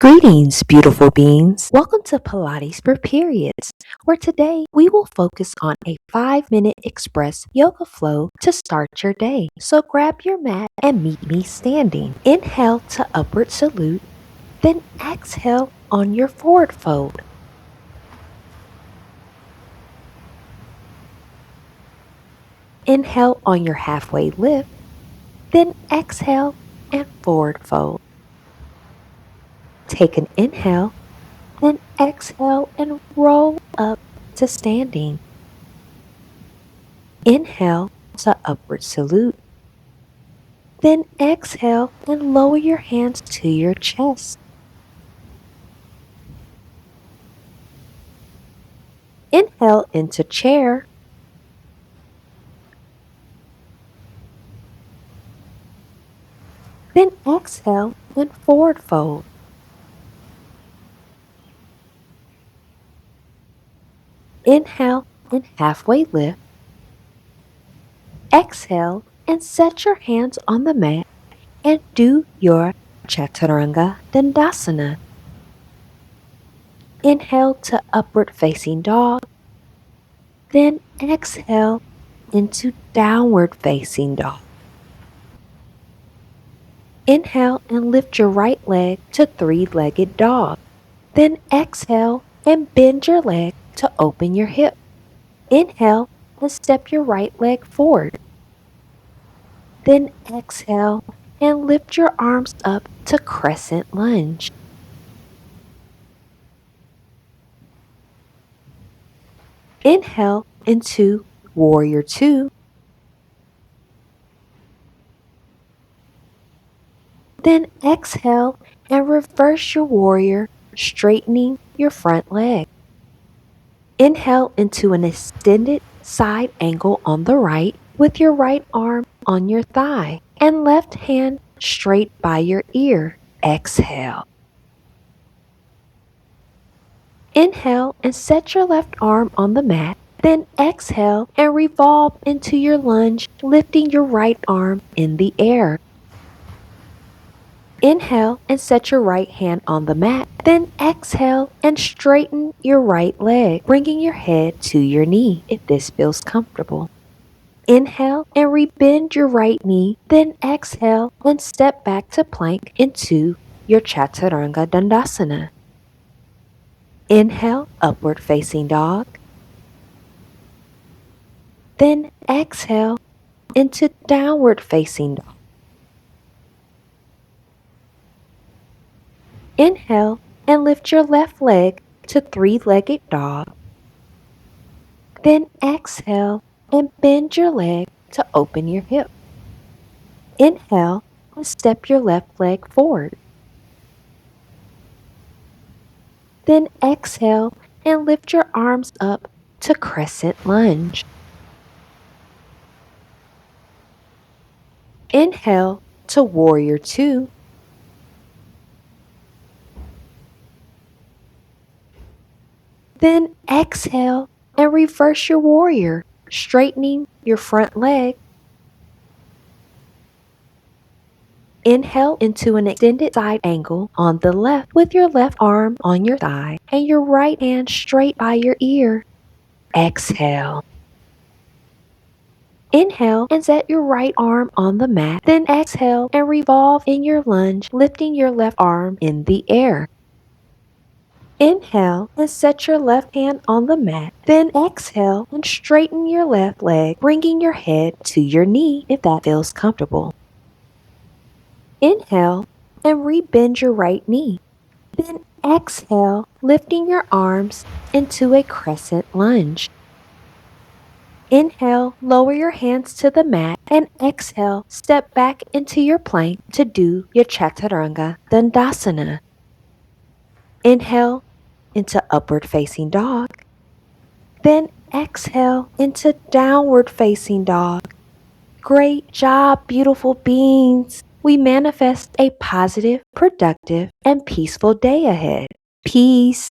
Greetings, beautiful beings. Welcome to Pilates for Periods, where today we will focus on a 5-minute express yoga flow to start your day. So grab your mat and meet me standing. Inhale to upward salute, then exhale on your forward fold. Inhale on your halfway lift, then exhale and forward fold. Take an inhale, then exhale and roll up to standing. Inhale to upward salute. Then exhale and lower your hands to your chest. Inhale into chair. Then exhale and forward fold. Inhale and halfway lift. Exhale and set your hands on the mat and do your Chaturanga Dandasana. Inhale to upward facing dog. Then exhale into downward facing dog. Inhale and lift your right leg to three-legged dog. Then exhale and bend your leg to open your hip. Inhale and step your right leg forward. Then exhale and lift your arms up to crescent lunge. Inhale into warrior two. Then exhale and reverse your warrior, straightening your front leg. Inhale into an extended side angle on the right with your right arm on your thigh and left hand straight by your ear. Exhale. Inhale and set your left arm on the mat. Then exhale and revolve into your lunge, lifting your right arm in the air. Inhale and set your right hand on the mat. Then exhale and straighten your right leg, bringing your head to your knee if this feels comfortable. Inhale and rebend your right knee. Then exhale and step back to plank into your Chaturanga Dandasana. Inhale, upward facing dog. Then exhale into downward facing dog. Inhale and lift your left leg to three-legged dog. Then exhale and bend your leg to open your hip. Inhale and step your left leg forward. Then exhale and lift your arms up to crescent lunge. Inhale to warrior two. Then exhale and reverse your warrior, straightening your front leg. Inhale into an extended side angle on the left with your left arm on your thigh and your right hand straight by your ear. Exhale. Inhale and set your right arm on the mat. Then exhale and revolve in your lunge, lifting your left arm in the air. Inhale and set your left hand on the mat. Then exhale and straighten your left leg, bringing your head to your knee if that feels comfortable. Inhale and rebend your right knee. Then exhale, lifting your arms into a crescent lunge. Inhale, lower your hands to the mat, and exhale, step back into your plank to do your Chaturanga Dandasana. Inhale into upward facing dog. Then exhale into downward facing dog. Great job, beautiful beings. We manifest a positive, productive, and peaceful day ahead. Peace.